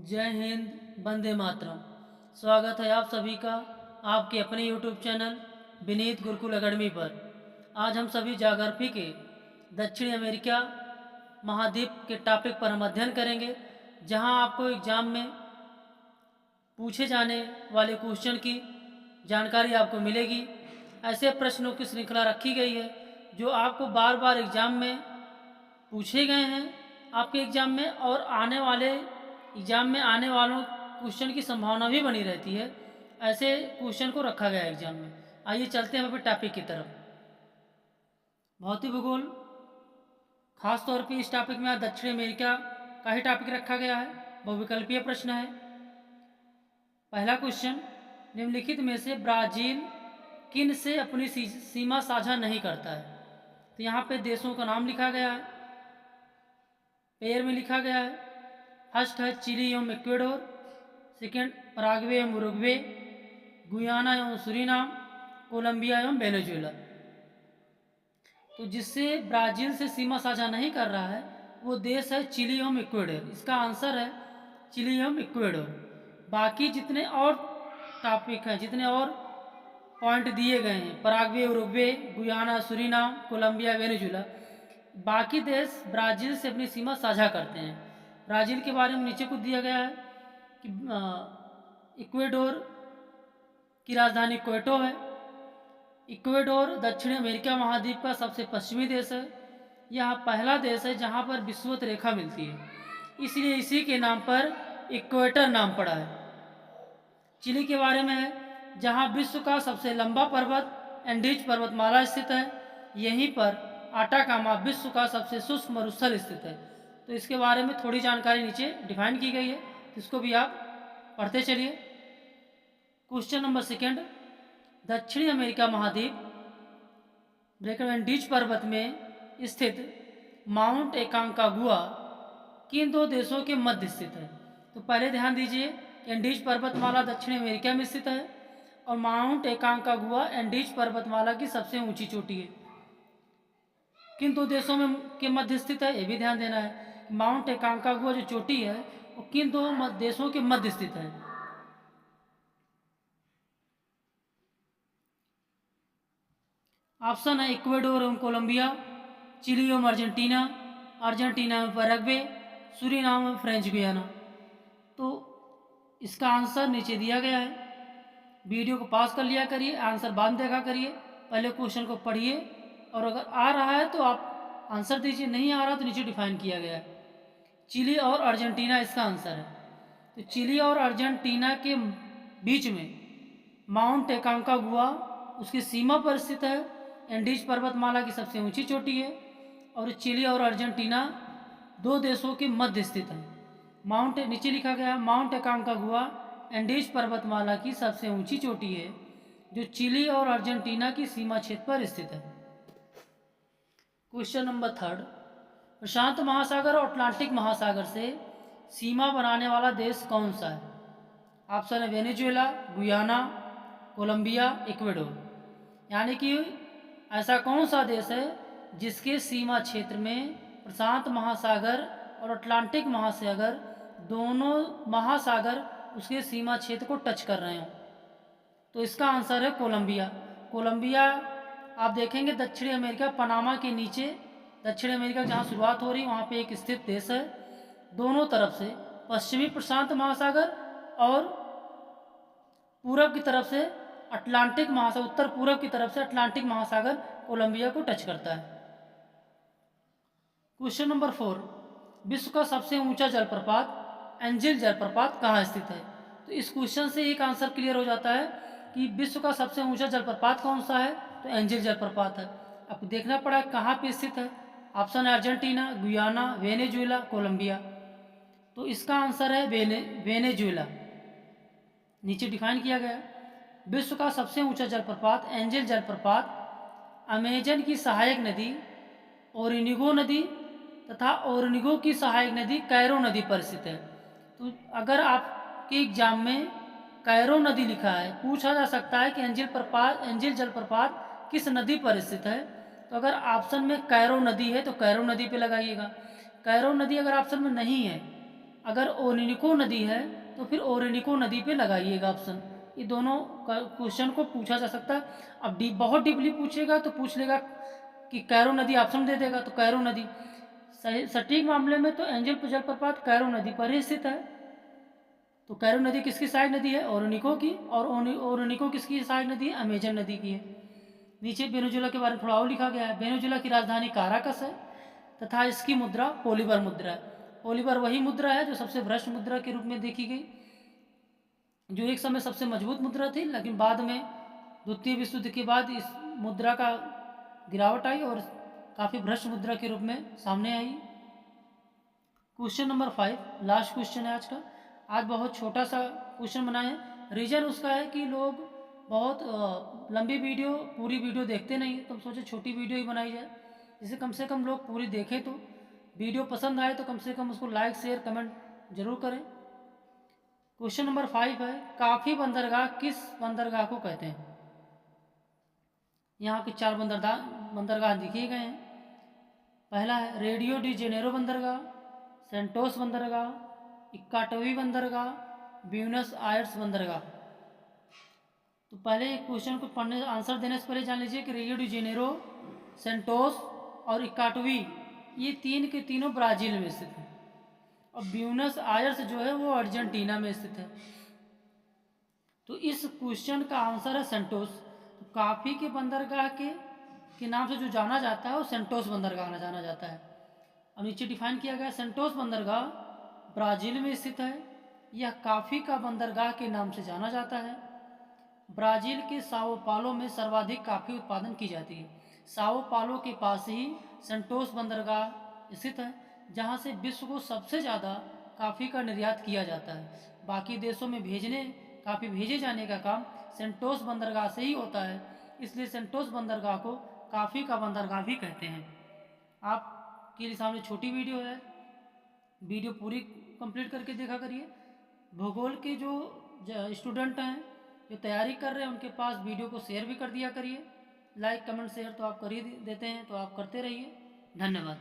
जय हिंद, वंदे मातरम। स्वागत है आप सभी का आपके अपने YouTube channel Vineet Gurukul academy पर। आज हम सभी ज्योग्राफी के दक्षिण अमेरिका महाद्वीप के टॉपिक पर हम अध्ययन करेंगे, जहां आपको एग्जाम में पूछे जाने वाले क्वेश्चन की जानकारी आपको मिलेगी। ऐसे प्रश्नों की श्रृंखला रखी गई है जो आपको बार बार एग्जाम में पूछे गए हैं आपके एग्जाम में, और आने वाले एग्जाम में आने वालों क्वेश्चन की संभावना भी बनी रहती है। ऐसे क्वेश्चन को रखा गया है एग्जाम में। आइए चलते हैं अपने टॉपिक की तरफ। भौतिक भूगोल, खास तौर पे इस टॉपिक में आज दक्षिण अमेरिका का ही टॉपिक रखा गया है। बहुविकल्पीय प्रश्न है। पहला क्वेश्चन, निम्नलिखित में से ब्राजील किन से अपनी सीमा साझा नहीं करता है? तो यहाँ पे देशों का नाम लिखा गया है, पेयर में लिखा गया है। फर्स्ट है चिली एवं इक्वेडोर, सेकेंड पराग्वे एवं उरुग्वे, गुयाना एवं सूरीनाम, कोलंबिया एवं वेनेजुएला। तो जिससे ब्राजील से सीमा साझा नहीं कर रहा है वो देश है चिली एवं इक्वेडोर। इसका आंसर है चिली एवं इक्वेडोर। बाकी जितने और टॉपिक हैं, जितने और पॉइंट दिए गए हैं, Paraguay, Uruguay, Guyana, Suriname, Colombia, Venezuela, बाकी देश ब्राज़ील से अपनी सीमा साझा करते हैं। ब्राज़ील के बारे में नीचे कुछ दिया गया है कि इक्वेडोर की राजधानी क्वेटो है। इक्वेडोर दक्षिण अमेरिका महाद्वीप का सबसे पश्चिमी देश है। यह पहला देश है जहां पर विषुवत रेखा मिलती है, इसलिए इसी के नाम पर इक्वेटर नाम पड़ा है। चिली के बारे में है, जहां विश्व का सबसे लंबा पर्वत एंडीज पर्वतमाला स्थित है। यहीं पर आटाकामा विश्व का सबसे शुष्क मरुस्थल स्थित है। तो इसके बारे में थोड़ी जानकारी नीचे डिफाइन की गई है, इसको भी आप पढ़ते चलिए। क्वेश्चन नंबर सेकेंड, दक्षिणी अमेरिका महाद्वीप एंडीज पर्वत में स्थित माउंट एकांकागुआ किन दो देशों के मध्य स्थित है? तो पहले ध्यान दीजिए, एंडीज पर्वतमाला दक्षिण अमेरिका में स्थित है और माउंट एकांकागुआ एंडीज पर्वतमाला की सबसे ऊंची चोटी है। किन दो देशों में के मध्य स्थित है, ये भी ध्यान देना है। माउंट एकांकागुआ जो चोटी है वो किन दो देशों के मध्य स्थित है? ऑप्शन है इक्वेडोर एवं कोलंबिया, चिली एवं अर्जेंटीना, अर्जेंटीना एवं पैराग्वे, सूरीनाम एवं फ्रेंच गुयाना। तो इसका आंसर नीचे दिया गया है। वीडियो को पॉज कर लिया करिए, आंसर बाद में देखा करिए, पहले क्वेश्चन को पढ़िए और अगर आ रहा है तो आप आंसर दीजिए, नहीं आ रहा तो नीचे डिफाइन किया गया है। चिली और अर्जेंटीना इसका आंसर है। तो चिली और अर्जेंटीना के बीच में माउंट एकांकागुआ उसकी सीमा पर स्थित है। एंडीज पर्वतमाला की सबसे ऊंची चोटी है और चिली और अर्जेंटीना दो देशों के मध्य स्थित है। माउंट नीचे लिखा गया, माउंट एकांकागुआ एंडीज पर्वतमाला की सबसे ऊंची चोटी है जो चिली और अर्जेंटीना की सीमा क्षेत्र पर स्थित है। क्वेश्चन नंबर थर्ड, प्रशांत महासागर और अटलांटिक महासागर से सीमा बनाने वाला देश कौन सा है? ऑप्शन है वेनेजुएला, गुयाना, कोलंबिया, इक्वेडोर। यानी कि ऐसा कौन सा देश है जिसके सीमा क्षेत्र में प्रशांत महासागर और अटलांटिक महासागर दोनों महासागर उसके सीमा क्षेत्र को टच कर रहे हों? तो इसका आंसर है कोलंबिया। कोलंबिया आप देखेंगे दक्षिण अमेरिका, पनामा के नीचे दक्षिण अमेरिका जहाँ शुरुआत हो रही है वहाँ पे एक स्थित देश है। दोनों तरफ से पश्चिमी प्रशांत महासागर और पूरब की तरफ से अटलांटिक महासागर, उत्तर पूरब की तरफ से अटलांटिक महासागर कोलंबिया को टच करता है। क्वेश्चन नंबर 4, विश्व का सबसे ऊंचा जलप्रपात एंजिल जलप्रपात कहाँ स्थित है? तो इस क्वेश्चन से एक आंसर क्लियर हो जाता है कि विश्व का सबसे ऊंचा जलप्रपात कौन सा है, तो एंजिल जलप्रपात है। आपको देखना पड़ा कहाँ पे स्थित है। ऑप्शन है अर्जेंटीना, गुयाना, वेनेजुएला, कोलंबिया। तो इसका आंसर है वेनेजुएला। नीचे डिफाइन किया गया, विश्व का सबसे ऊंचा जलप्रपात एंजिल जलप्रपात अमेजन की सहायक नदी ओरिनिगो नदी तथा ओरिनिगो की सहायक नदी कैरो नदी पर स्थित है। तो अगर आपके एग्जाम में कैरो नदी लिखा है, पूछा जा सकता है कि एंजिल जलप्रपात किस नदी पर स्थित है, तो अगर ऑप्शन में कैरो नदी है तो कैरो नदी पे लगाइएगा। कैरो नदी अगर ऑप्शन में नहीं है, अगर ओरिनिको नदी है तो फिर ओरिनिको नदी पे लगाइएगा ऑप्शन। ये दोनों क्वेश्चन को पूछा जा सकता है। अब बहुत डीपली पूछेगा तो पूछ लेगा कि कैरो नदी, ऑप्शन दे देगा तो कैरो नदी। सही सटीक मामले में तो एंजल जलप्रपात कैरो नदी पर ही स्थित है। तो कैरो नदी किसकी सहायक नदी है? ओरिनिको की। और ओरिनिको किसकी सहायक नदी है? अमेजन नदी की है। नीचे वेनेजुएला के बारे में थोड़ा और लिखा गया है। वेनेजुएला की राजधानी काराकस है तथा इसकी मुद्रा पोलिवर मुद्रा है। पोलिवर वही मुद्रा है जो सबसे भ्रष्ट मुद्रा के रूप में देखी गई, जो एक समय सबसे मजबूत मुद्रा थी, लेकिन बाद में द्वितीय विश्व युद्ध के बाद इस मुद्रा का गिरावट आई और काफ़ी भ्रष्ट मुद्रा के रूप में सामने आई। क्वेश्चन नंबर 5, लास्ट क्वेश्चन है आज का। आज बहुत छोटा सा क्वेश्चन बनाए हैं। रीज़न उसका है कि लोग बहुत लंबी वीडियो, पूरी वीडियो देखते नहीं, तो हम सोचे छोटी वीडियो ही बनाई जाए, जिससे कम से कम लोग पूरी देखें। तो वीडियो पसंद आए तो कम से कम उसको लाइक शेयर कमेंट जरूर करें। क्वेश्चन नंबर 5 है, काफ़ी बंदरगाह किस बंदरगाह को कहते हैं? यहाँ के 4 बंदरगाह दिए गए हैं। पहला है रेडियो डी जेनेरो बंदरगाह, सेंटोस बंदरगाह, इक्काटोवी बंदरगाह, ब्यूनस आयर्स बंदरगाह। तो पहले क्वेश्चन को पढ़ने आंसर देने से पहले जान लीजिए कि रियो डी जेनेरो, सेंटोस और इक्काटोवी ये तीन के तीनों ब्राज़ील में स्थित हैं और ब्यूनस आयर्स जो है वो अर्जेंटीना में स्थित है। तो इस क्वेश्चन का आंसर है सेंटोस। तो कॉफ़ी के बंदरगाह के नाम से जो जाना जाता है वो सेंटोस बंदरगाह जाना जाता है। अब नीचे डिफाइन किया गया, सेंटोस बंदरगाह ब्राज़ील में स्थित है। यह कॉफ़ी का बंदरगाह के नाम से जाना जाता है। ब्राज़ील के साओ पालो में सर्वाधिक कॉफ़ी उत्पादन की जाती है। साओ पालो के पास ही सेंटोस बंदरगाह स्थित है, जहां से विश्व को सबसे ज़्यादा कॉफ़ी का निर्यात किया जाता है। बाकी देशों में कॉफ़ी भेजे जाने का काम सेंटोस बंदरगाह से ही होता है, इसलिए सेंटोस बंदरगाह को कॉफ़ी का बंदरगाह भी कहते हैं। आपके सामने छोटी वीडियो है, वीडियो पूरी कंप्लीट करके देखा करिए। भूगोल के जो स्टूडेंट हैं जो तैयारी कर रहे हैं उनके पास वीडियो को शेयर भी कर दिया करिए। लाइक कमेंट शेयर तो आप कर ही देते हैं, तो आप करते रहिए। धन्यवाद।